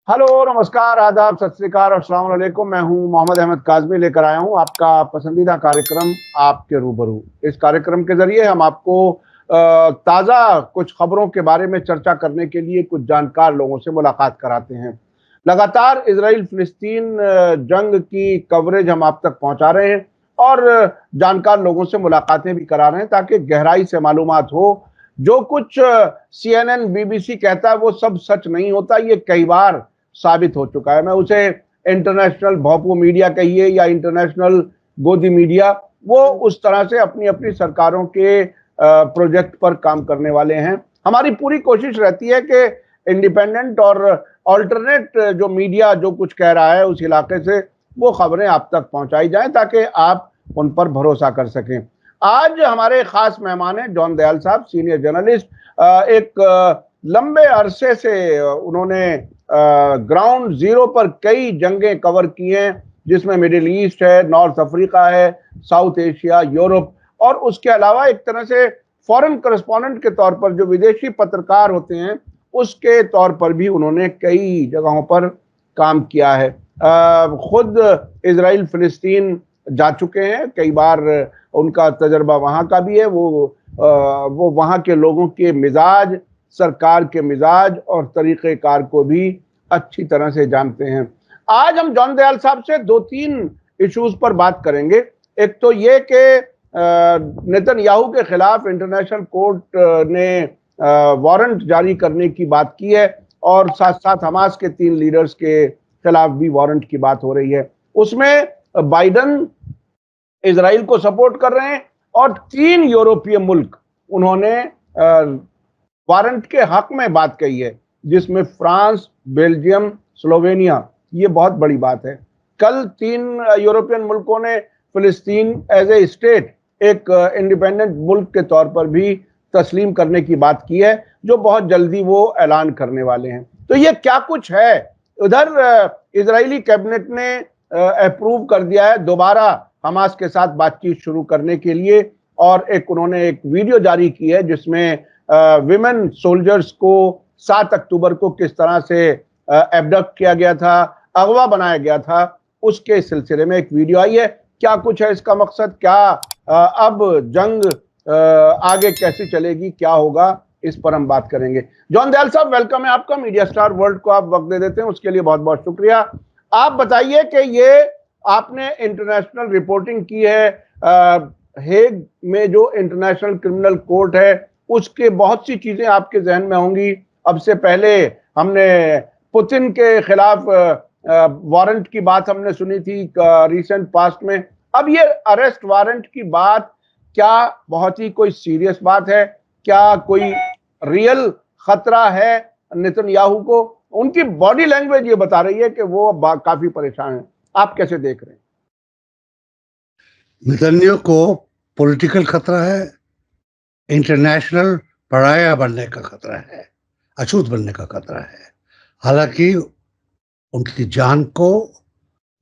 Hello, नमस्कार, आदाब, सत श्री अकाल और अस्सलाम वालेकुम। मैं हूं मोहम्मद अहमद काज़मी, लेकर आया हूं आपका पसंदीदा कार्यक्रम आपके रूबरू। इस कार्यक्रम के जरिए हम आपको ताज़ा कुछ खबरों के बारे में चर्चा करने के लिए कुछ जानकार लोगों से मुलाकात कराते हैं। लगातार इजराइल फिलिस्तीन जंग की कवरेज हम आप तक पहुंचा रहे हैं और जानकार लोगों से मुलाकातें भी करा रहे हैं ताकि गहराई से मालूमात हो। जो कुछ CNN BBC कहता है वो सब सच नहीं होता, ये कई बार साबित हो चुका है। मैं उसे इंटरनेशनल भोपू मीडिया कहिए या इंटरनेशनल गोदी मीडिया, वो उस तरह से अपनी अपनी सरकारों के प्रोजेक्ट पर काम करने वाले हैं। हमारी पूरी कोशिश रहती है कि इंडिपेंडेंट और ऑल्टरनेट जो मीडिया जो कुछ कह रहा है उस इलाके से वो खबरें आप तक पहुंचाई जाएं ताकि आप उन पर भरोसा कर सकें। आज हमारे खास मेहमान हैं जॉन दयाल साहब, सीनियर जर्नलिस्ट। एक लंबे अरसे से उन्होंने ग्राउंड जीरो पर कई जंगें कवर की हैं, जिसमें मिडिल ईस्ट है, नॉर्थ अफ्रीका है, साउथ एशिया, यूरोप, और उसके अलावा एक तरह से फॉरेन करस्पॉन्डेंट के तौर पर, जो विदेशी पत्रकार होते हैं उसके तौर पर भी उन्होंने कई जगहों पर काम किया है। खुद इजराइल फिलिस्तीन जा चुके हैं कई बार, उनका तजर्बा वहाँ का भी है। वो वहाँ के लोगों के मिजाज, सरकार के मिजाज और तरीक़ेकार को भी अच्छी तरह से जानते हैं। आज हम जॉन दयाल साहब से दो तीन इश्यूज पर बात करेंगे। एक तो ये कि नेतन्याहू के खिलाफ इंटरनेशनल कोर्ट ने वारंट जारी करने की बात की है और साथ साथ हमास के 3 लीडर्स के खिलाफ भी वारंट की बात हो रही है। उसमें बाइडन इजराइल को सपोर्ट कर रहे हैं और 3 यूरोपीय मुल्क उन्होंने वारंट के हक में बात कही है, जिसमें फ्रांस, बेल्जियम, स्लोवेनिया। ये बहुत बड़ी बात है। कल 3 यूरोपियन मुल्कों ने फिलिस्तीन एज ए स्टेट, एक इंडिपेंडेंट मुल्क के तौर पर भी तस्लीम करने की बात की है, जो बहुत जल्दी वो ऐलान करने वाले हैं। तो ये क्या कुछ है। उधर इजरायली कैबिनेट ने अप्रूव कर दिया है दोबारा हमास के साथ बातचीत शुरू करने के लिए, और उन्होंने एक वीडियो जारी की है जिसमें विमेन सोल्जर्स को 7 अक्टूबर को किस तरह से एब्डक्ट किया गया था, अगवा बनाया गया था, उसके सिलसिले में एक वीडियो आई है। क्या कुछ है इसका मकसद, क्या अब जंग आगे कैसे चलेगी, क्या होगा, इस पर हम बात करेंगे। जॉन दयाल साहब, वेलकम है आपका। मीडिया स्टार वर्ल्ड को आप वक्त दे देते हैं, उसके लिए बहुत बहुत शुक्रिया। आप बताइए कि ये आपने इंटरनेशनल रिपोर्टिंग की है, हेग में जो इंटरनेशनल क्रिमिनल कोर्ट है उसके बहुत सी चीजें आपके जहन में होंगी। अब से पहले हमने पुतिन के खिलाफ वारंट की बात हमने सुनी थी रिसेंट पास्ट में। अब ये अरेस्ट वारंट की बात क्या बहुत ही कोई सीरियस बात है? क्या कोई रियल खतरा है नेतन्याहू को? उनकी बॉडी लैंग्वेज ये बता रही है कि वो काफी परेशान हैं। आप कैसे देख रहे हैं? नेतन्याहू को पॉलिटिकल खतरा है, इंटरनेशनल पराया बनने का खतरा है, अछूत बनने का खतरा है। हालांकि उनकी जान को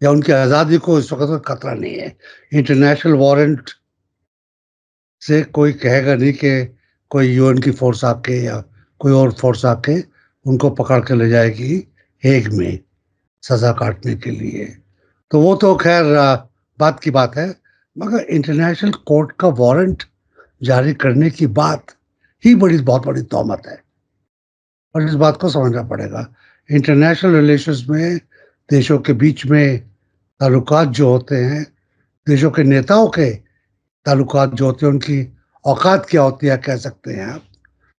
या उनकी आज़ादी को इस वक्त खतरा नहीं है। इंटरनेशनल वारंट से कोई कहेगा नहीं कि कोई यूएन की फोर्स आके या कोई और फोर्स आके उनको पकड़ के ले जाएगी हेग में सजा काटने के लिए। तो वो तो खैर बात की बात है, मगर इंटरनेशनल कोर्ट का वारंट जारी करने की बात ही बहुत बड़ी तोहमत है और इस बात को समझना पड़ेगा। इंटरनेशनल रिलेशंस में देशों के बीच में ताल्लुकात जो होते हैं, देशों के नेताओं के ताल्लुकात जो होते हैं, उनकी औकात क्या होती है कह सकते हैं आप,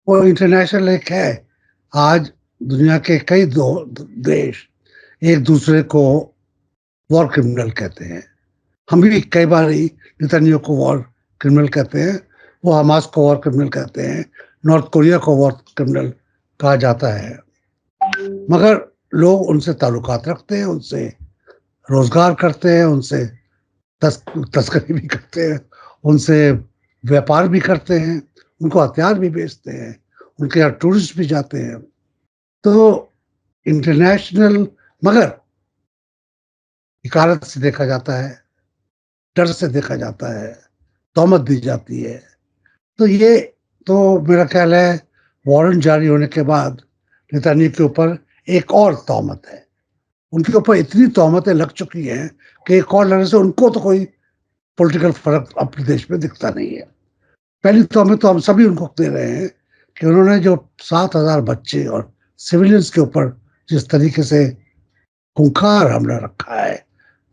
वो इंटरनेशनल एक है। आज दुनिया के कई देश एक दूसरे को वॉर क्रिमिनल कहते हैं। हम भी कई बार ही नेतन्याहू को वॉर क्रिमिनल कहते हैं, वो हमास को वॉर क्रिमिनल कहते हैं, नॉर्थ कोरिया को वॉर क्रिमिनल कहा जाता है। मगर लोग उनसे ताल्लुकात रखते हैं, उनसे रोजगार करते हैं, उनसे तस्करी भी करते हैं, उनसे व्यापार भी करते हैं, उनको हथियार भी बेचते हैं, उनके यहाँ टूरिस्ट भी जाते हैं। तो इंटरनेशनल, मगर हिकारत से देखा जाता है, डर से देखा जाता है, तोहमत दी जाती है। तो ये तो मेरा ख्याल है वारंट जारी होने के बाद नेतन्याहू के ऊपर एक और तहमत है। उनके ऊपर इतनी तहमतें लग चुकी हैं कि एक और लगने से उनको तो कोई पॉलिटिकल फर्क अपने देश में दिखता नहीं है। पहली तहमत तो हम सभी उनको दे रहे हैं कि उन्होंने जो 7,000 बच्चे और सिविलियंस के ऊपर जिस तरीके से खूंखार हमला रखा है,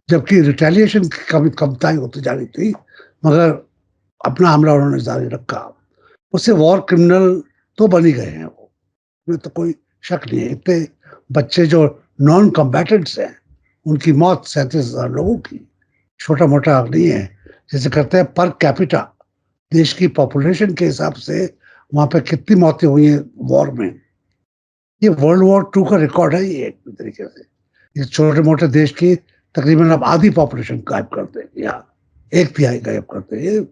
जबकि रिटेलिएशन की कमताई होती जा रही थी, मगर अपना हमला उन्होंने जारी रखा। उससे वॉर क्रिमिनल तो बन ही गए हैं वो, इसमें तो कोई शक नहीं है। इतने बच्चे जो नॉन कम्बैटेंट्स हैं, उनकी मौत 37,000 लोगों की छोटा मोटा नहीं है। जैसे करते हैं पर कैपिटा देश की पॉपुलेशन के हिसाब से वहां पे कितनी मौतें हुई हैं वॉर में, ये वर्ल्ड वॉर 2 का रिकॉर्ड है। ये एक तरीके से इस छोटे मोटे देश की तकरीबन अब आधी पॉपुलेशन गायब करते हैं या 1/3 गायब करते हैं, ये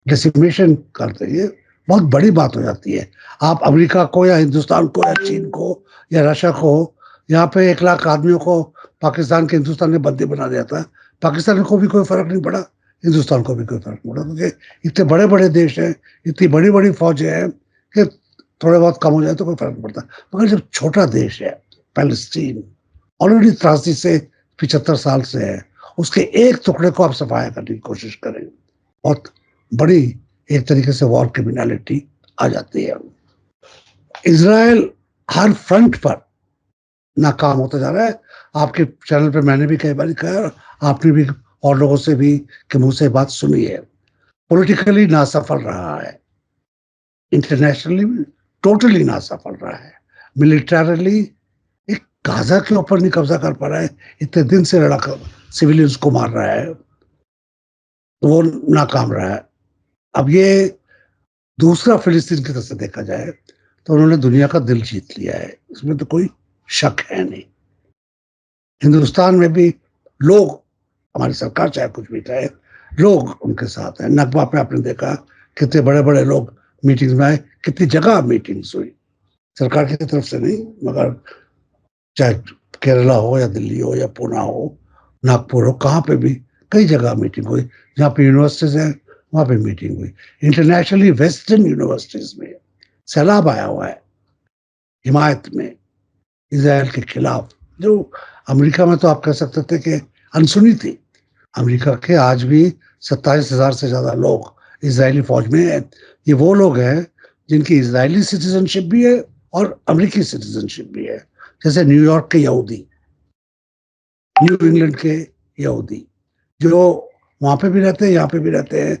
डिसिमेशन करते हैं, ये बहुत बड़ी बात हो जाती है। आप अमेरिका को या हिंदुस्तान को या चीन को या रशिया को, यहाँ पे 1 लाख आदमियों को पाकिस्तान के हिंदुस्तान ने बंदी बना दिया था, पाकिस्तान को भी कोई फर्क नहीं पड़ा, हिंदुस्तान को भी कोई फर्क नहीं पड़ा, क्योंकि इतने बड़े बड़े देश हैं, इतनी बड़ी बड़ी फौजें हैं कि थोड़े बहुत कम हो जाए तो कोई फर्क नहीं पड़ता। मगर जब छोटा देश है पैलेस्टीन, ऑलरेडी त्रासदी से 75 साल से है, उसके एक टुकड़े को आप सफाया करने की कोशिश करें, बहुत बड़ी एक तरीके से वॉर क्रिमिनलिटी आ जाती है। इजराइल हर फ्रंट पर नाकाम होता जा रहा है। आपके चैनल पे मैंने भी कई बार कहा, आपने भी और लोगों से भी कि मुंह से बात सुनी है, पॉलिटिकली नासफल रहा है, इंटरनेशनली टोटली नासफल रहा है, मिलिटरली एक गाजा के ऊपर नहीं कब्जा कर पा रहा है, इतने दिन से लड़ा कर सिविलियंस को मार रहा है, तो वो नाकाम रहा है। अब ये दूसरा फिलिस्तीन की तरफ से देखा जाए तो उन्होंने दुनिया का दिल जीत लिया है, इसमें तो कोई शक है नहीं। हिंदुस्तान में भी लोग, हमारी सरकार चाहे कुछ भी कहे, लोग उनके साथ हैं। नकबा पे आपने देखा कितने बड़े बड़े लोग मीटिंग्स में आए, कितनी जगह मीटिंग्स हुई, सरकार की तरफ से नहीं, मगर चाहे केरला हो या दिल्ली हो या पुणे हो, नागपुर हो, कहाँ पे भी कई जगह मीटिंग हुई। जहाँ पे यूनिवर्सिटीज हैं वहाँ पे मीटिंग हुई। इंटरनेशनली वेस्टर्न यूनिवर्सिटीज में सैलाब आया हुआ है हिमायत में इजराइल के खिलाफ, जो अमेरिका में तो आप कह सकते थे कि अनसुनी थी। अमेरिका के आज भी 27,000 से ज्यादा लोग इजरायली फौज में हैं। ये वो लोग हैं जिनकी इजरायली सिटीजनशिप भी है और अमेरिकी सिटीजनशिप भी है, जैसे न्यूयॉर्क के यहूदी, न्यू इंग्लैंड के यहूदी, जो वहां पे भी रहते हैं, यहाँ पे भी रहते हैं,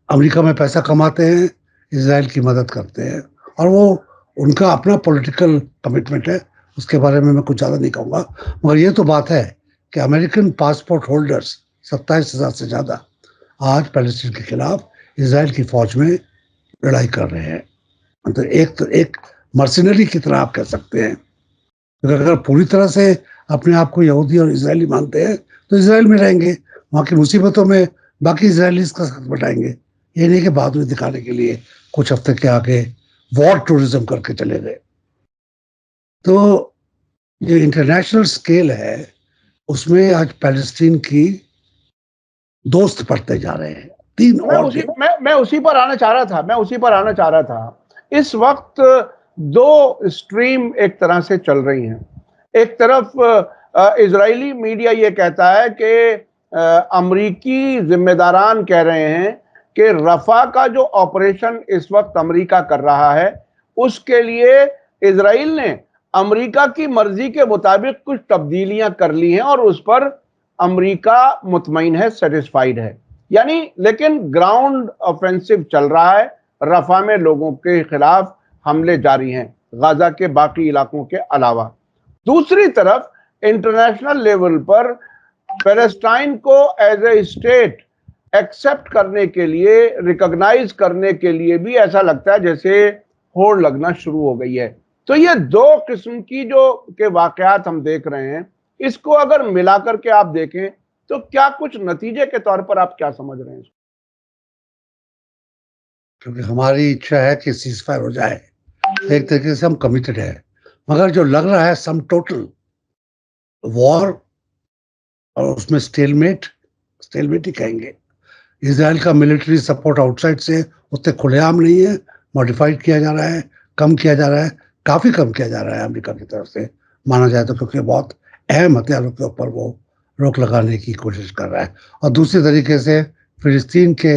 अमेरिका में पैसा कमाते हैं, इजराइल की मदद करते हैं, और वो उनका अपना पॉलिटिकल कमिटमेंट है, उसके बारे में मैं कुछ ज़्यादा नहीं कहूँगा। मगर ये तो बात है कि अमेरिकन पासपोर्ट होल्डर्स 27,000 से ज़्यादा आज पैलेस्टीन के खिलाफ इजराइल की फौज में लड़ाई कर रहे हैं। तो एक मर्सिनरी की तरह आप कह सकते हैं। तो अगर पूरी तरह से अपने आप को यहूदी और इजरायली मानते हैं तो इजराइल में रहेंगे, वहाँ की मुसीबतों में बाकी इजरायलीज का साथ बटाएंगे। ये नहीं कि बहादुरी दिखाने के लिए कुछ हफ्ते के आगे वॉर टूरिज्म करके चले गए। तो ये इंटरनेशनल स्केल है, उसमें आज पैलेस्टीन की दोस्त पड़ते जा रहे हैं। मैं उसी पर आना चाह रहा था। इस वक्त दो स्ट्रीम एक तरह से चल रही हैं। एक तरफ इजरायली मीडिया ये कहता है कि अमरीकी जिम्मेदारान कह रहे हैं कि रफा का जो ऑपरेशन इस वक्त अमरीका कर रहा है, उसके लिए इजराइल ने अमरीका की मर्जी के मुताबिक कुछ तब्दीलियां कर ली हैं और उस पर अमरीका मुतमईन है, सेटिस्फाइड है। यानी लेकिन ग्राउंड ऑफेंसिव चल रहा है, रफा में लोगों के खिलाफ हमले जारी हैं, गाजा के बाकी इलाकों के अलावा। दूसरी तरफ इंटरनेशनल लेवल पर पैलेस्टाइन को एज ए स्टेट एक्सेप्ट करने के लिए, रिकॉग्नाइज करने के लिए भी ऐसा लगता है जैसे होड़ लगना शुरू हो गई है। तो ये दो किस्म की जो के वाकयात हम देख रहे हैं, इसको अगर मिलाकर के आप देखें तो क्या कुछ नतीजे के तौर पर आप क्या समझ रहे हैं? क्योंकि हमारी इच्छा है कि सीजफायर हो जाए, एक तरीके से हम कमिटेड है, मगर जो लग रहा है सम टोटल वॉर और उसमें स्टेलमेट ही कहेंगे। इजराइल का मिलिट्री सपोर्ट आउटसाइड से उतने खुलेआम नहीं है, मॉडिफाइड किया जा रहा है, कम किया जा रहा है, काफी कम किया जा रहा है अमेरिका की तरफ से, माना जाए तो, क्योंकि बहुत अहम हथियारों के ऊपर वो रोक लगाने की कोशिश कर रहा है। और दूसरी तरीके से फिलिस्तीन के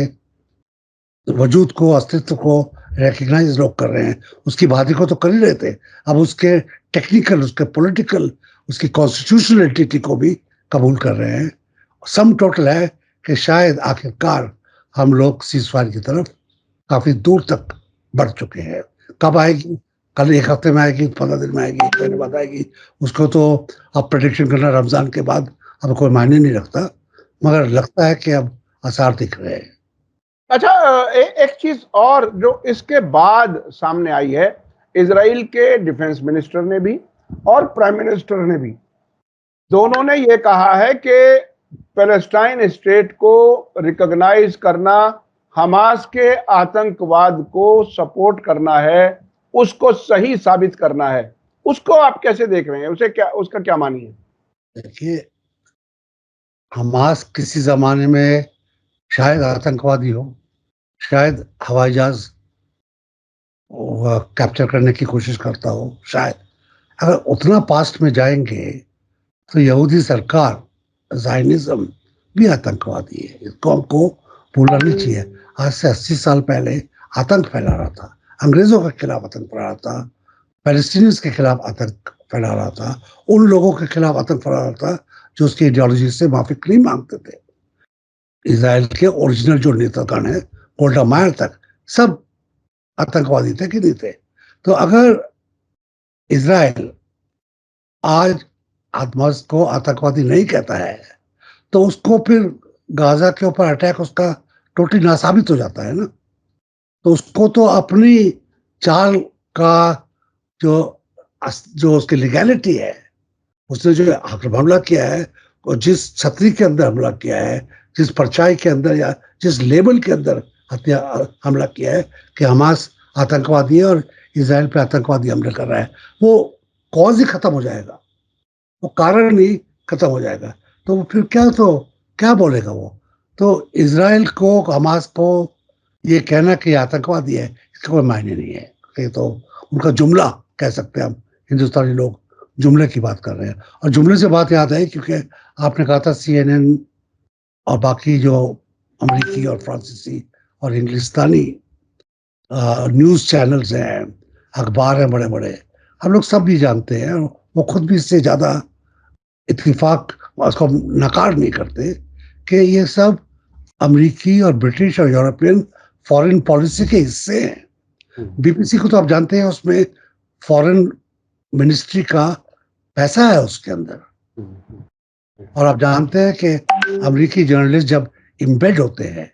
वजूद को, अस्तित्व को रिकग्नाइज लोग कर रहे हैं। उसकी बात को तो कर ही रहे थे, अब उसके टेक्निकल, उसके पॉलिटिकल, उसकी कॉन्स्टिट्यूशनलिटी को भी कबूल कर रहे हैं। सम टोटल है कि शायद आखिरकार हम लोग सीजफायर की तरफ काफी दूर तक बढ़ चुके हैं। कब आएगी? कल, एक हफ्ते में आएगी, 15 दिन में आएगी, एक महीने बाद आएगी, उसको तो अब प्रेडिक्शन करना रमजान के बाद अब कोई मायने नहीं रखता, मगर लगता है कि अब आसार दिख रहे हैं। अच्छा, एक चीज और जो इसके बाद सामने आई है, इजराइल के डिफेंस मिनिस्टर ने भी और प्राइम मिनिस्टर ने भी, दोनों ने यह कहा है कि पैलेस्टाइन स्टेट को रिकॉग्नाइज करना, हमास के आतंकवाद को सपोर्ट करना है, उसको सही साबित करना है। उसको आप कैसे देख रहे हैं? उसे क्या, उसका क्या मानी है? देखिए, हमास किसी जमाने में शायद आतंकवादी हो, शायद हवाई जहाज कैप्चर करने की कोशिश करता हो, शायद। अगर उतना पास्ट में जाएंगे तो यहूदी सरकार, ज़ायनिज्म भी आतंकवादी है। इसको हमको भूलना नहीं चाहिए। आज से 80 साल पहले आतंक फैला रहा था, अंग्रेजों के खिलाफ आतंक फैला रहा था, पैलेस्टीनियंस के खिलाफ आतंक फैला रहा था, उन लोगों के खिलाफ आतंक फैला रहा था जो उसकी आइडियोलॉजी से माफी नहीं मांगते थे। इसराइल के ओरिजिनल जो नेतागण है, गोल्डा मायर तक, सब आतंकवादी थे कि नहीं थे? तो अगर इसराइल आज हमास को आतंकवादी नहीं कहता है तो उसको फिर गाजा के ऊपर अटैक उसका टोटली नासाबित हो जाता है ना। तो उसको तो अपनी चाल का जो जो उसकी लीगैलिटी है, उसने जो हमला किया है, और जिस छतरी के अंदर हमला किया है, जिस परछाई के अंदर या जिस लेबल के अंदर हमला किया है कि हमास आतंकवादी है और इसराइल पे आतंकवादी हमले कर रहा है, वो कॉज ही खत्म हो जाएगा, वो कारण ही खत्म हो जाएगा। तो वो फिर क्या बोलेगा वो? तो इसराइल को, हमास को ये कहना कि आतंकवादी है, इसका कोई मायने नहीं है। ये तो उनका जुमला कह सकते हैं हम, हिंदुस्तानी लोग जुमले की बात कर रहे हैं। और जुमले से बात याद है, क्योंकि आपने कहा था CNN और बाकी जो अमेरिकी और फ्रांसीसी और इंग्लिस्तानी न्यूज़ चैनल्स हैं, अखबार हैं बड़े बड़े, हम लोग सब भी जानते हैं, वो खुद भी इससे ज़्यादा इत्तेफाक उसको नकार नहीं करते कि ये सब अमेरिकी और ब्रिटिश और यूरोपियन फॉरेन पॉलिसी के हिस्से हैं। बीबीसी को तो आप जानते हैं, उसमें फॉरेन मिनिस्ट्री का पैसा है उसके अंदर। और आप जानते हैं कि अमेरिकी जर्नलिस्ट जब इम्बेड होते हैं,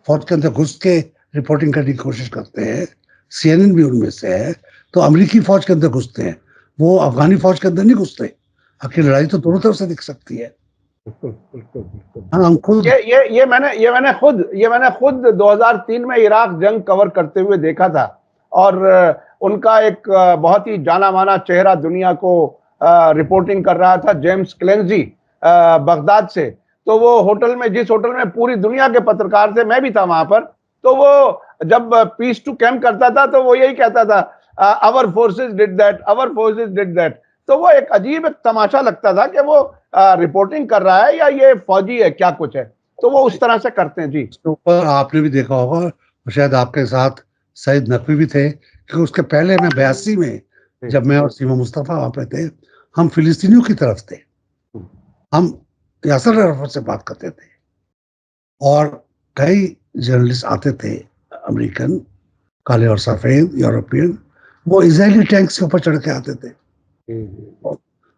फौज के अंदर घुस के रिपोर्टिंग करने की कोशिश करते हैं, CNN भी उनमें से है, तो अमेरिकी फौज के अंदर घुसते हैं, वो अफगानी फौज के अंदर नहीं घुसते। आखिर लड़ाई तो दोनों तरफ से दिख सकती है। हाँ, हम खुद ये मैंने खुद 2003 में इराक जंग कवर करते हुए देखा था। और उनका एक बहुत ही जाना माना चेहरा दुनिया को रिपोर्टिंग कर रहा था, जेम्स क्लेंजी, बगदाद से। तो वो होटल में, जिस होटल में पूरी दुनिया के पत्रकार थे, मैं भी था वहां पर, तो वो जब पीस टू कैंप करता था तो वो यही कहता था, our forces did that, our forces did that. तो वो एक अजीब एक तमाशा लगता था कि वो रिपोर्टिंग कर रहा है या ये फौजी है, क्या कुछ है। तो वो उस तरह से करते हैं जी। उसके ऊपर आपने भी देखा होगा, शायद आपके साथ सईद नकवी भी थे, कि उसके पहले मैं 82 में, जब मैं और सीमा मुस्तफा वहां पे थे, हम फिलिस्तीनियों की तरफ थे, हम यासर अरफत से बात करते थे, और कई जर्नलिस्ट आते थे, अमेरिकन, काले और सफेद, यूरोपियन, वो इजरायली टैंक्स के ऊपर चढ़ के आते थे।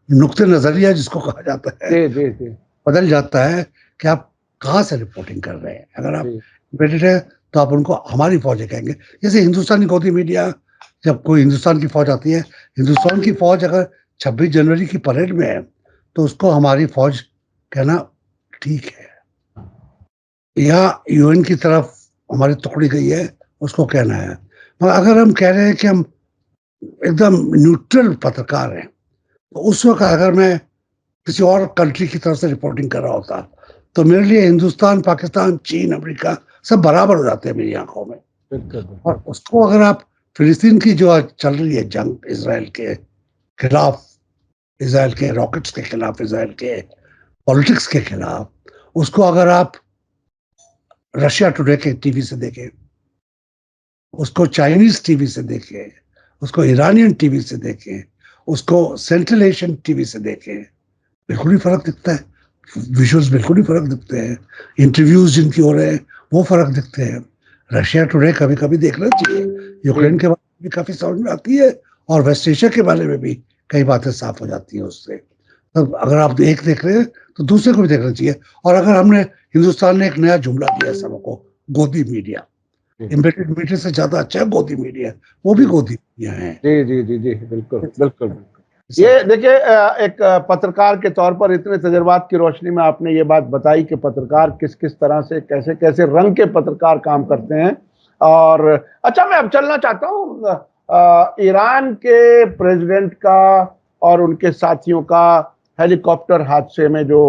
नुक्ते नजरिया जिसको कहा जाता है, बदल जाता है कि आप कहाँ से रिपोर्टिंग कर रहे हैं। अगर आप ब्रिटिश है तो आप उनको हमारी फौज कहेंगे। जैसे हिंदुस्तानी गोदी मीडिया, जब कोई हिंदुस्तान की फौज आती है, हिंदुस्तान की फौज अगर 26 जनवरी की परेड में है तो उसको हमारी फौज कहना ठीक है, या UN की तरफ हमारी टुकड़ी गई है उसको कहना है। मगर अगर हम कह रहे हैं कि हम एकदम न्यूट्रल पत्रकार हैं, तो उस वक्त अगर मैं किसी और कंट्री की तरफ से रिपोर्टिंग कर रहा होता तो मेरे लिए हिंदुस्तान, पाकिस्तान, चीन, अमेरिका सब बराबर हो जाते हैं मेरी आंखों में। और उसको अगर आप फिलिस्तीन की जो चल रही है जंग इसराइल के खिलाफ, इसराइल के रॉकेट्स के खिलाफ, इसराइल के पॉलिटिक्स के खिलाफ, उसको अगर आप रशिया टुडे के टीवी से देखें, उसको चाइनीज टीवी से देखें, उसको ईरानियन टीवी से देखें, उसको सेंट्रल एशियन टीवी से देखें, बिल्कुल ही फर्क दिखता है। विजुअल्स बिल्कुल ही फर्क दिखते हैं, इंटरव्यूज जिनकी हो रहे हैं वो फर्क दिखते हैं। रशिया टुडे कभी कभी देखना चाहिए, यूक्रेन के बारे में भी काफी समझ में आती है और वेस्ट एशिया के बारे में भी कई बातें साफ हो जाती है उससे। तब अगर आप एक देख रहे हैं तो दूसरे को भी देखना चाहिए। और अगर हमने, हिंदुस्तान ने एक नया जुमला दिया सबको, गोदी मीडिया, एम्बेडेड मीडिया से ज्यादा अच्छा है गोदी मीडिया, वो भी गोदी मीडिया है। जी जी जी जी, बिल्कुल बिल्कुल। ये देखिए, एक पत्रकार के तौर पर इतने तजुर्बात की रोशनी में आपने ये बात बताई कि पत्रकार किस किस तरह से, कैसे कैसे रंग के पत्रकार काम करते हैं। और अच्छा, मैं अब चलना चाहता हूँ ईरान के प्रेसिडेंट का और उनके साथियों का हेलीकॉप्टर हादसे में जो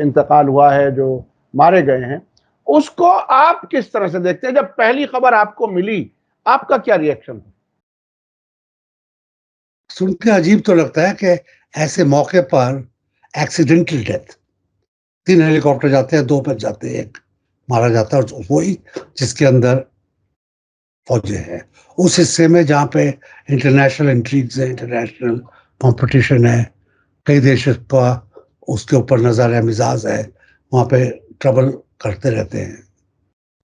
इंतकाल हुआ है, जो मारे गए हैं, उसको आप किस तरह से देखते हैं? जब पहली खबर आपको मिली, आपका क्या रिएक्शन था? सुन के अजीब तो लगता है कि ऐसे मौके पर एक्सीडेंटल डेथ, 3 हेलीकॉप्टर जाते हैं, 2 बच जाते हैं, एक मारा जाता है, और वही जिसके अंदर फौजी है। उस हिस्से में जहाँ पे इंटरनेशनल इंट्रीग्स है, इंटरनेशनल कंपटीशन है, कई देशों का उसके ऊपर नजर मिजाज है, वहाँ पे ट्रबल करते रहते हैं,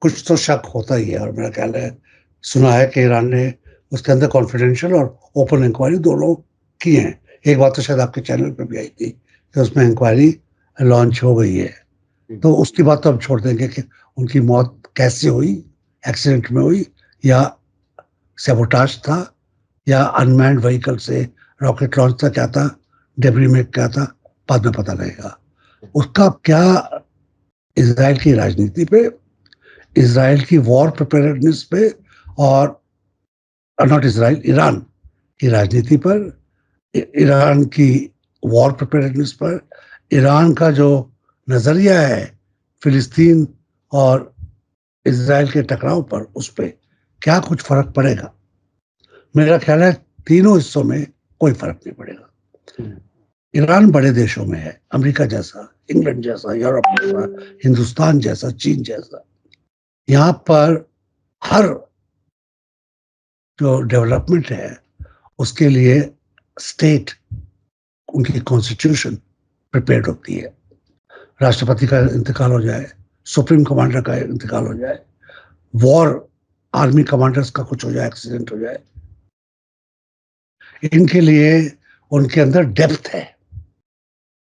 कुछ तो शक होता ही है। और मेरा ख्याल है, सुना है कि ईरान ने उसके अंदर कॉन्फिडेंशियल और ओपन इंक्वायरी दोनों की हैं। एक बात तो शायद आपके चैनल पे भी आई थी कि उसमें इंक्वायरी लॉन्च हो गई है। तो उसकी बात तो हम छोड़ देंगे कि उनकी मौत कैसे हुई, एक्सीडेंट में हुई या सैबोटाज था या अनमैन्ड व्हीकल से रॉकेट लॉन्च था, क्या था, डेब्री में क्या था, बाद में पता लगेगा। उसका क्या इजराइल की राजनीति पे, इजराइल की वॉर प्रिपेयर्डनेस पे, और नॉट इजराइल, ईरान की राजनीति पर, ईरान की वॉर प्रिपेयर्डनेस पर, ईरान का जो नजरिया है फिलिस्तीन और इजराइल के टकराव पर, उस पर क्या कुछ फर्क पड़ेगा? मेरा ख्याल है तीनों हिस्सों में कोई फर्क नहीं पड़ेगा। ईरान बड़े देशों में है, अमेरिका जैसा, इंग्लैंड जैसा, यूरोप जैसा, हिंदुस्तान जैसा, चीन जैसा। यहाँ पर हर जो डेवलपमेंट है उसके लिए स्टेट, उनकी कॉन्स्टिट्यूशन प्रिपेयर्ड होती है। राष्ट्रपति का इंतकाल हो जाए, सुप्रीम कमांडर का इंतकाल हो जाए, वॉर आर्मी कमांडर्स का कुछ हो जाए, एक्सीडेंट हो जाए, इनके लिए उनके अंदर डेप्थ है।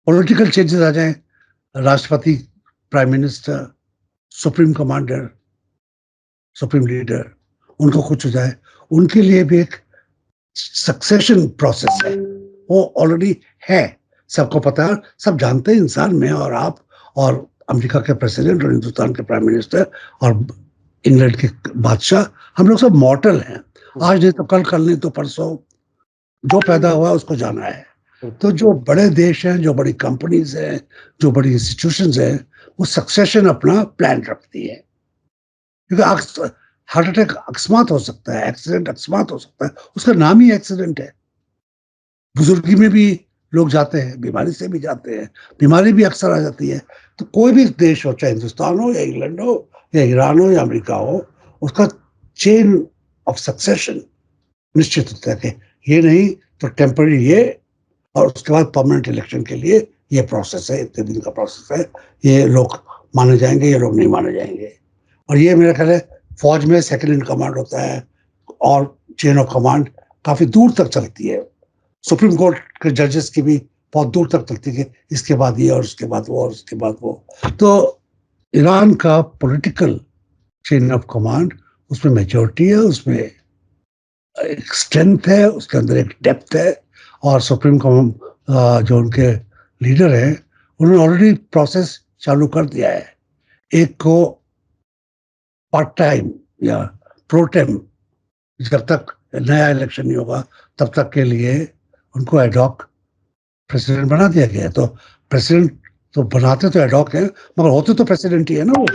पॉलिटिकल चेंजेस आ जाए, राष्ट्रपति, prime minister, supreme commander, supreme leader, उनको कुछ हो जाए, उनके लिए भी एक सक्सेशन प्रोसेस है, वो ऑलरेडी है, सबको पता है, सब जानते हैं, इंसान में और आप और अमेरिका के प्रेसिडेंट और हिंदुस्तान के प्राइम मिनिस्टर और इंग्लैंड के बादशाह, हम लोग सब मॉर्टल हैं। आज नहीं तो कल, कल नहीं तो परसों, जो पैदा हुआ उसको जाना है। तो जो बड़े देश हैं, जो बड़ी कंपनीज हैं, जो बड़ी इंस्टीट्यूशंस हैं, वो सक्सेशन अपना प्लान रखती है, क्योंकि हार्ट अटैक अकस्मात हो सकता है, एक्सीडेंट अकस्मात हो सकता है, उसका नाम ही एक्सीडेंट है। बुजुर्गी में भी लोग जाते हैं, बीमारी से भी जाते हैं, बीमारी भी अक्सर आ जाती है। तो कोई भी देश हो, चाहे हिंदुस्तान हो या इंग्लैंड हो या ईरान हो या अमेरिका हो, उसका चेन ऑफ सक्सेशन निश्चित होता है कि ये नहीं तो टेम्पररी ये, और उसके बाद परमानेंट इलेक्शन के लिए ये प्रोसेस है, इतने दिन का प्रोसेस है, ये लोग माने जाएंगे, ये लोग नहीं माने जाएंगे। और ये मेरा ख्याल है फौज में सेकंड इन कमांड होता है और चेन ऑफ कमांड काफी दूर तक चलती है। सुप्रीम कोर्ट के जजेस की भी बहुत दूर तक चलती है, इसके बाद ये और उसके बाद वो और उसके बाद वो। तो ईरान का पॉलिटिकल चेन ऑफ कमांड, उसमें मेजोरिटी है, उसमें एक स्ट्रेंथ है, उसके अंदर एक डेप्थ है। और सुप्रीम जो उनके लीडर हैं, उन्होंने ऑलरेडी प्रोसेस चालू कर दिया है। एक को पार्ट टाइम या प्रोटेम, जब तक नया इलेक्शन नहीं होगा तब तक के लिए उनको एडॉक प्रेसिडेंट बना दिया गया है। तो प्रेसिडेंट तो बनाते तो एडॉक है, मगर होते तो प्रेसिडेंट ही है ना वो।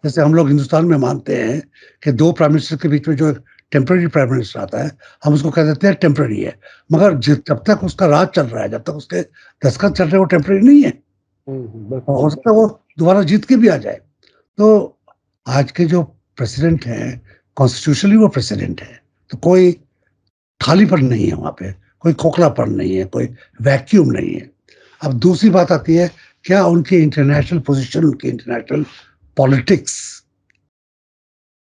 जैसे हम लोग हिंदुस्तान में मानते हैं कि 2 प्राइम मिनिस्टर के बीच में जो टेम्पररी प्राइम मिनिस्टर आता है, हम उसको कह देते हैं टेम्पररी है, मगर जब तक उसका राज चल रहा है, जब तक उसके दस्तखत चल रहे हैं, वो टेम्पररी नहीं है। और हो सकता है वो दोबारा जीत के भी आ जाए। तो आज के जो प्रेसिडेंट हैं, कॉन्स्टिट्यूशनली वो प्रेसिडेंट है, तो कोई खालीपन नहीं है वहां पे, कोई खोखलापन नहीं है, कोई वैक्यूम नहीं है। अब दूसरी बात आती है, क्या उनकी इंटरनेशनल पोजीशन, उनकी इंटरनेशनल पॉलिटिक्स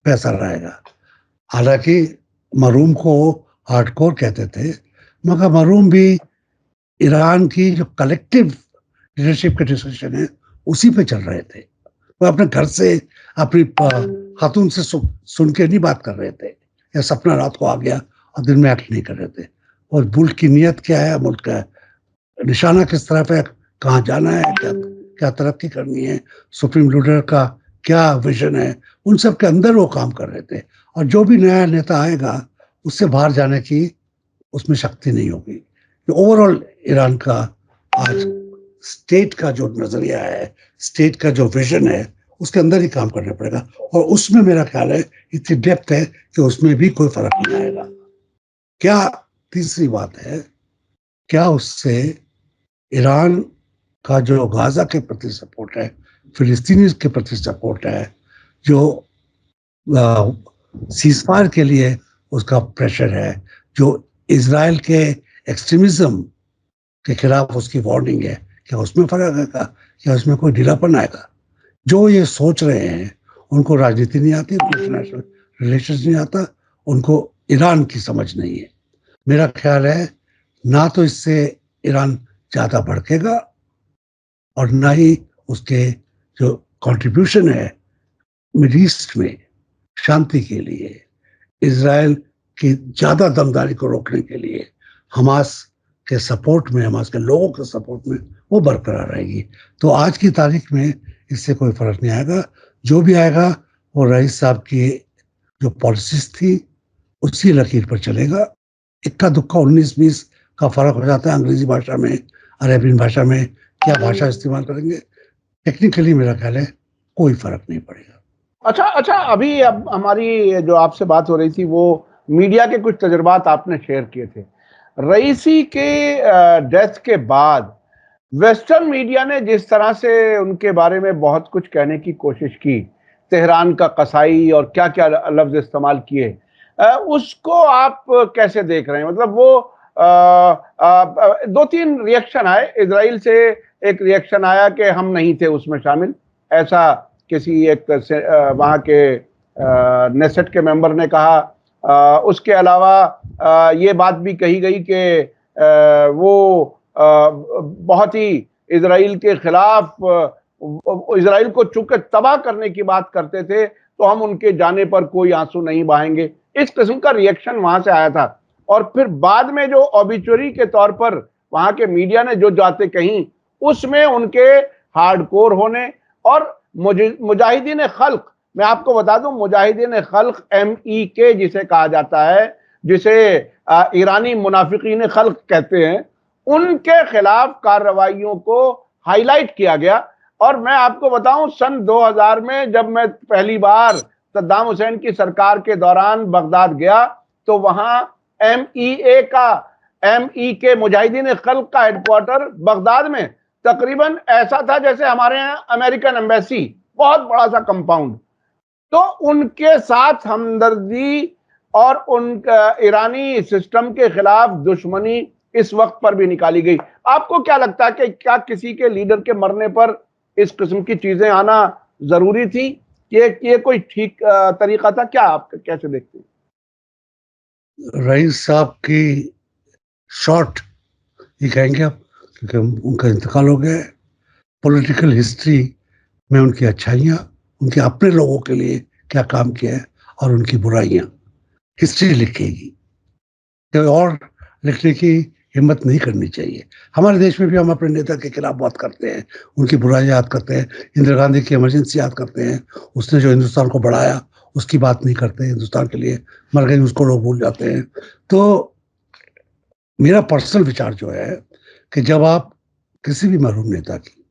पे असर रहेगा। हालांकि मरूम को हार्डकोर कहते थे, मगर मरूम भी ईरान की जो कलेक्टिव लीडरशिप के डिसीजन है उसी पे चल रहे थे। वो अपने घर से अपनी खातून से सुन के नहीं बात कर रहे थे, या सपना रात को आ गया और दिन में एक्ट नहीं कर रहे थे। और मुल्क की नीयत क्या है, मुल्क का निशाना किस तरफ है, कहाँ जाना है, क्या क्या तरक्की करनी है, सुप्रीम लीडर का क्या विजन है, उन सब के अंदर वो काम कर रहे थे। और जो भी नया नेता आएगा उससे बाहर जाने की उसमें शक्ति नहीं होगी। ओवरऑल ईरान का आज स्टेट का जो नजरिया है, स्टेट का जो विजन है, उसके अंदर ही काम करना पड़ेगा। और उसमें मेरा ख्याल है इतनी डेप्थ है कि उसमें भी कोई फर्क नहीं आएगा। क्या तीसरी बात है, क्या उससे ईरान का जो गाजा के प्रति सपोर्ट है, फिलिस्तीनी के प्रति सपोर्ट है, जो सीजफायर के लिए उसका प्रेशर है, जो इजराइल के एक्सट्रीमिज्म के खिलाफ उसकी वार्निंग है, क्या उसमें फर्क आएगा, क्या उसमें कोई ढीलापन आएगा? जो ये सोच रहे हैं उनको राजनीति नहीं आती, इंटरनेशनल रिलेशंस नहीं आता, उनको ईरान की समझ नहीं है। मेरा ख्याल है ना तो इससे ईरान ज्यादा भड़केगा और ना ही उसके जो कंट्रीब्यूशन है मिडिल ईस्ट में शांति के लिए, इजराइल की ज्यादा दमदारी को रोकने के लिए, हमास के सपोर्ट में, हमास के लोगों के सपोर्ट में वो बरकरार रहेगी। तो आज की तारीख में इससे कोई फर्क नहीं आएगा। जो भी आएगा वो रईस साहब की जो पॉलिसीज थी उसी लकीर पर चलेगा। इक्का दुक्का 19-20 का फर्क हो जाता है अंग्रेजी भाषा में, अरेबियन भाषा में, क्या भाषा इस्तेमाल करेंगे। टेक्निकली मेरा ख्याल है कोई फर्क नहीं पड़ेगा। अच्छा, अभी अब हमारी जो आपसे बात हो रही थी वो मीडिया के कुछ तजुर्बात आपने शेयर किए थे। रईसी के डेथ के बाद वेस्टर्न मीडिया ने जिस तरह से उनके बारे में बहुत कुछ कहने की कोशिश की, तेहरान का कसाई और क्या क्या लफ्ज इस्तेमाल किए, उसको आप कैसे देख रहे हैं? मतलब वो 2-3 रिएक्शन आए इजराइल से। एक रिएक्शन आया कि हम नहीं थे उसमें शामिल, ऐसा किसी एक वहां के नेसेट के मेंबर ने कहा। उसके अलावा ये बात भी कही गई कि वो बहुत ही इजराइल के खिलाफ, इजराइल को चूंकि तबाह करने की बात करते थे तो हम उनके जाने पर कोई आंसू नहीं बहाएंगे। इस किस्म का रिएक्शन वहां से आया था। और फिर बाद में जो ऑबिचुरी के तौर पर वहां के मीडिया ने जो बातें कही, उसमें उनके हार्डकोर होने और मुजाहिदीन खल्क, मैं आपको बता दूं, मुजाहिदीन खल्क MEK जिसे कहा जाता है, जिसे ईरानी मुनाफिकीन खल्क कहते हैं, उनके खिलाफ कार्रवाइयों को हाईलाइट किया गया। और मैं आपको बताऊं, सन 2000 में जब मैं पहली बार सद्दाम हुसैन की सरकार के दौरान बगदाद गया तो वहां MEK मुजाहिदीन खल्क का हेडक्वार्टर बगदाद में तकरीबन ऐसा था जैसे हमारे यहाँ अमेरिकन एम्बेसी, बहुत बड़ा सा कंपाउंड। तो उनके साथ हमदर्दी और उनका ईरानी सिस्टम के खिलाफ दुश्मनी इस वक्त पर भी निकाली गई। आपको क्या लगता है कि क्या किसी के लीडर के मरने पर इस किस्म की चीजें आना जरूरी थी? ये कोई ठीक तरीका था क्या? आप कैसे देखते हैं? रईस साहब की शॉर्ट ये कहेंगे आप, क्योंकि उनका इंतकाल हो गया है। पॉलिटिकल हिस्ट्री में उनकी अच्छाइयाँ, उनके अपने लोगों के लिए क्या काम किया है, और उनकी बुराइयाँ हिस्ट्री लिखेगी। तो और लिखने की हिम्मत नहीं करनी चाहिए। हमारे देश में भी हम अपने नेता के खिलाफ बात करते हैं, उनकी बुराई याद करते हैं, इंदिरा गांधी की इमरजेंसी याद करते हैं, उसने जो हिंदुस्तान को बढ़ाया उसकी बात नहीं करते, हिंदुस्तान के लिए मर गई उसको लोग भूल जाते हैं। तो मेरा पर्सनल विचार जो है कि जब आप किसी भी मरहूम नेता की,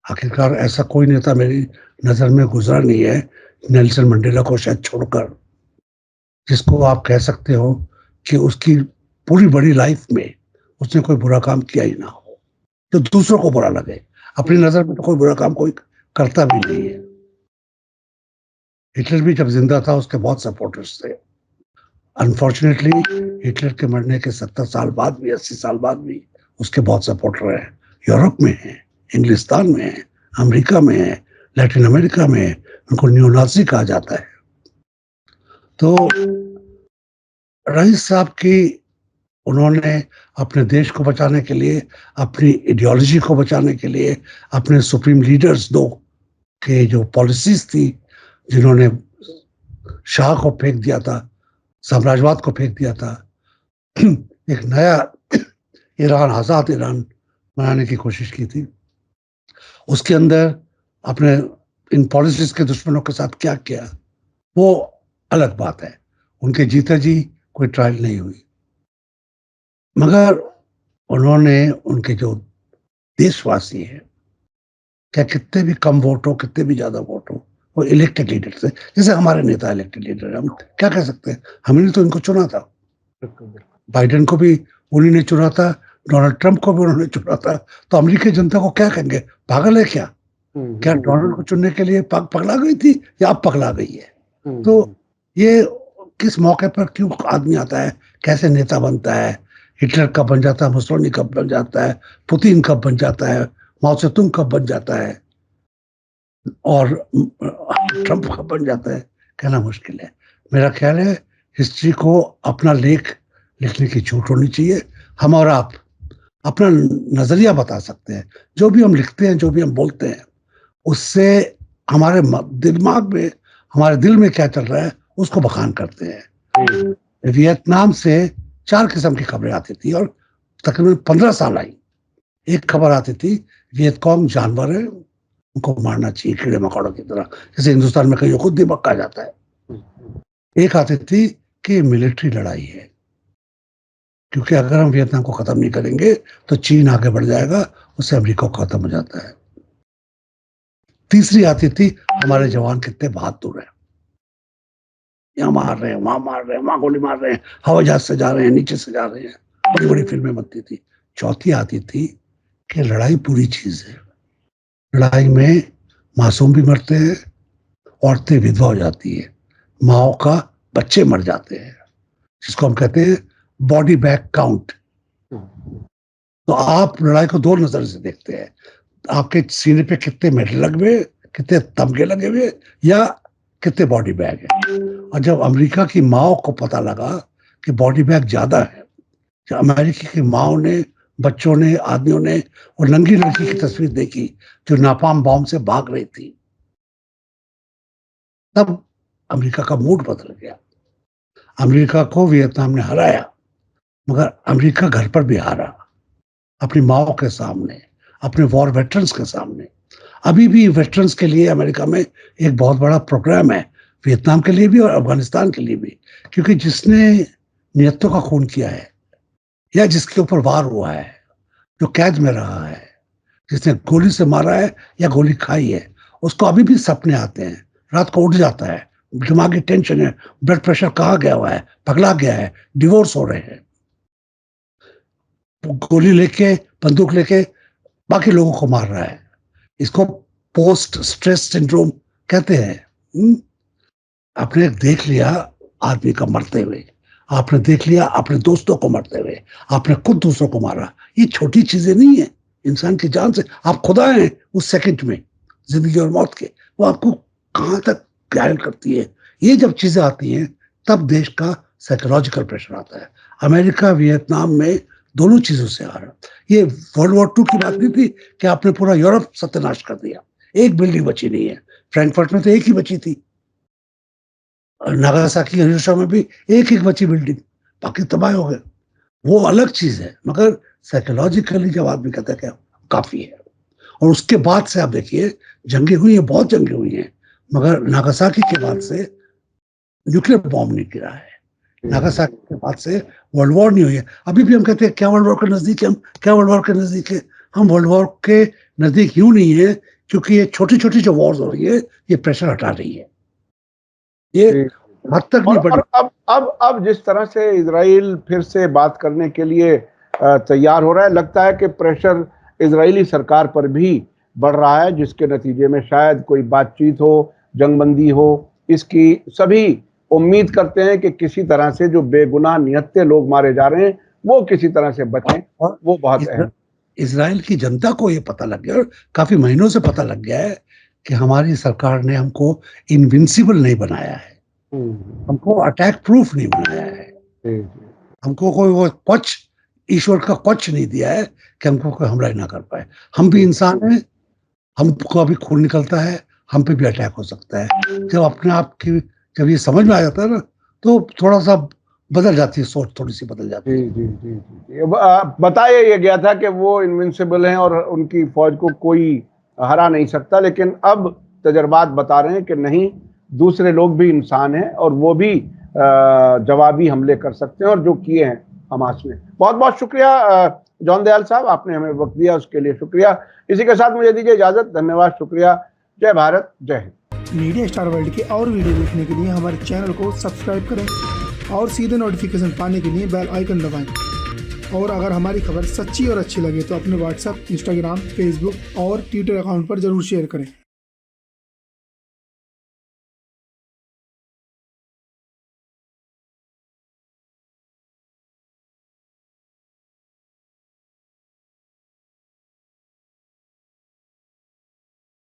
आखिरकार ऐसा कोई नेता मेरी नजर में गुजरा नहीं है नेल्सन मंडेला को शायद छोड़कर, जिसको आप कह सकते हो कि उसकी पूरी बड़ी लाइफ में उसने कोई बुरा काम किया ही ना हो, तो दूसरों को बुरा लगे। अपनी नजर में तो कोई बुरा काम कोई करता भी नहीं है। हिटलर भी जब जिंदा था उसके बहुत सपोर्टर्स थे। अनफॉर्चुनेटली हिटलर के मरने के 70 साल बाद भी, 80 साल बाद भी उसके बहुत सपोर्टर हैं। यूरोप में हैं, इंग्लिस्तान में हैं, अमेरिका में हैं, लैटिन अमेरिका में हैं। उनको न्यूनाजी कहा जाता है। तो रईस साहब की, उन्होंने अपने देश को बचाने के लिए, अपनी आइडियोलॉजी को बचाने के लिए, अपने सुप्रीम लीडर्स दो के जो पॉलिसीज थी, जिन्होंने शाह को फेंक दिया था, साम्राज्यवाद को फेंक दिया था, एक नया ईरान, आजाद ईरान बनाने की कोशिश की थी। उसके अंदर अपने इन पॉलिसीज के दुश्मनों के साथ क्या किया वो अलग बात है। उनके जीते जी कोई ट्रायल नहीं हुई, मगर उन्होंने, उनके जो देशवासी हैं, क्या कितने भी कम वोट हो, कितने भी ज्यादा वोट हो, वो इलेक्टेड लीडर थे। जैसे हमारे नेता इलेक्टेड लीडर, हम क्या कह सकते हैं, हमने तो इनको चुना था। बाइडेन को भी उन्हीं ने चुना था, डोनाल्ड ट्रंप को भी उन्होंने चुना था। तो अमेरिकी जनता को क्या कहेंगे, पागल है क्या? क्या डोनाल्ड को चुनने के लिए पगला गई थी या अब पगला गई है? तो ये किस मौके पर क्यों आदमी आता है, कैसे नेता बनता है, हिटलर कब बन जाता है, मुसोलिनी कब बन जाता है, पुतिन कब बन जाता है, माओ सेतुंग कब बन जाता है, और ट्रंप कब बन जाता है, कहना मुश्किल है। मेरा ख्याल है हिस्ट्री को अपना लेख लिखने की छूट होनी चाहिए। हम और आप अपना नजरिया बता सकते हैं। जो भी हम लिखते हैं, जो भी हम बोलते हैं, उससे हमारे दिमाग में, हमारे दिल में क्या चल रहा है उसको बखान करते हैं। वियतनाम से 4 किस्म की खबरें आती थी और तकरीबन 15 साल आई। एक खबर आती थी वियतकॉन्ग जानवर है, उनको मारना चाहिए कीड़े मकोड़ों की तरह, जैसे हिंदुस्तान में कहीं खुद दिमाग कहा जाता है। एक आती थी कि मिलिट्री लड़ाई है, क्योंकि अगर हम वियतनाम को खत्म नहीं करेंगे तो चीन आगे बढ़ जाएगा, उससे अमेरिका को खत्म हो जाता है। तीसरी आती थी हमारे जवान कितने बहादुर हैं, यहाँ मार रहे हैं, वहां मार रहे हैं, वहां गोली मार रहे हैं, हवाई जहाज से जा रहे हैं, नीचे से जा रहे हैं, बड़ी बड़ी फिल्में बनती थी। चौथी आती थी कि लड़ाई पूरी चीज है, लड़ाई में मासूम भी मरते हैं, औरतें विधवा हो जाती है, माओ का बच्चे मर जाते हैं, जिसको हम कहते हैं बॉडी बैग काउंट। तो आप लड़ाई को 2 नजर से देखते हैं, आपके सीने पे कितने मेडल लगे हुए, कितने तमगे लगे हुए, या कितने बॉडी बैग है। और जब अमेरिका की माओ को पता लगा कि बॉडी बैग ज्यादा है, जब अमेरिका की माओ ने, बच्चों ने, आदमियों ने वो नंगी लड़की की तस्वीर देखी जो नापाम बॉम्ब से भाग रही थी, तब अमेरिका का मूड बदल गया। अमेरिका को वियतनाम ने हराया, मगर अमेरिका घर पर भी हारा, अपनी माओ के सामने, अपने वॉर वेटरन्स के सामने। अभी भी वेटरन्स के लिए अमेरिका में एक बहुत बड़ा प्रोग्राम है, वियतनाम के लिए भी और अफगानिस्तान के लिए भी, क्योंकि जिसने नियतों का खून किया है, या जिसके ऊपर वार हुआ है, जो कैद में रहा है, जिसने गोली से मारा है या गोली खाई है, उसको अभी भी सपने आते हैं, रात को उठ जाता है, दिमागी टेंशन है, ब्लड प्रेशर कहाँ गया हुआ है, पगला गया है, डिवोर्स हो रहे हैं, गोली लेके, बंदूक लेके बाकी लोगों को मार रहा है। इसको पोस्ट स्ट्रेस सिंड्रोम कहते हैं। आपने देख लिया आदमी का मरते हुए, आपने देख लिया अपने दोस्तों को मरते हुए, आपने खुद दूसरों को मारा। ये छोटी चीजें नहीं है, इंसान की जान से आप खुदा हैं उस सेकंड में, जिंदगी और मौत के, वो आपको कहां तक घायल करती है। ये जब चीजें आती हैं तब देश का साइकोलॉजिकल प्रेशर आता है। अमेरिका वियतनाम में दोनों चीजों से आ रहा। ये वर्ल्ड वॉर 2 की बात नहीं थी कि आपने पूरा यूरोप सत्यानाश कर दिया, एक बिल्डिंग बची नहीं है। फ्रैंकफर्ट में तो एक ही बची थी, और नागासाकी हिरोशिमा में भी एक बची बिल्डिंग, बाकी तबाह हो गए। वो अलग चीज है, मगर साइकोलॉजिकली जब आदमी कहता है क्या काफी है। और उसके बाद से आप देखिए जंगें हुई हैं, बहुत जंगें हुई हैं, मगर नागासाकी के बाद से न्यूक्लियर बॉम्ब नहीं गिरा है, नागासाकी के बाद से वर्ल्ड वॉर नहीं हुई है। अभी भी हम कहते हैं क्या वर्ल्ड वॉर के नजदीक है, हम क्या वर्ल्ड वॉर के नजदीक है। हम वर्ल्ड वॉर के नजदीक यूं नहीं है, क्योंकि ये छोटी छोटी जो वॉर्स हो रही है ये प्रेशर हटा रही है। ये हद तक नहीं बढ़ी। और अब जिस तरह से इजराइल फिर से बात करने के लिए तैयार हो रहा है, लगता है कि प्रेशर इजरायली सरकार पर भी बढ़ रहा है, जिसके नतीजे में शायद कोई बातचीत हो, जंगबंदी हो। इसकी सभी उम्मीद करते हैं कि किसी तरह से जो बेगुनाह निहत्थे लोग मारे जा रहे हैं वो किसी तरह से बचें, और वो बहुत अहम। इसराइल की जनता को ये पता लग गया, और काफी महीनों से पता लग गया है कि हमारी सरकार ने हमको इनविंसिबल नहीं बनाया है, हमको अटैक प्रूफ नहीं बनाया है, हमको कोई वो कवच, ईश्वर का कवच नहीं दिया है कि हमको कोई हमला ना कर पाए। हम भी इंसान हैं, हमको अभी खून निकलता है, हम पे भी अटैक हो सकता है। जब अपने आप की जब ये समझ में आ जाता है ना, तो थोड़ा सा बदल जाती है सोच, थोड़ी सी बदल जाती है। जी जी जी जी। बताया ये गया था कि वो इनविंसिबल हैं और उनकी फौज को कोई हरा नहीं सकता, लेकिन अब तजर्बात बता रहे हैं कि नहीं, दूसरे लोग भी इंसान हैं और वो भी जवाबी हमले कर सकते हैं, और जो किए हैं हमास में। बहुत बहुत शुक्रिया जॉन दयाल साहब, आपने हमें वक्त दिया, उसके लिए शुक्रिया। इसी के साथ मुझे दीजिए इजाजत। धन्यवाद, शुक्रिया। जय भारत, जय हिंद। मीडिया स्टार वर्ल्ड के और वीडियो देखने के लिए हमारे चैनल को सब्सक्राइब करें और सीधे नोटिफिकेशन पाने के लिए बेल आइकन दबाएं। और अगर हमारी खबर सच्ची और अच्छी लगे तो अपने व्हाट्सएप, इंस्टाग्राम, फेसबुक और ट्विटर अकाउंट पर जरूर शेयर करें।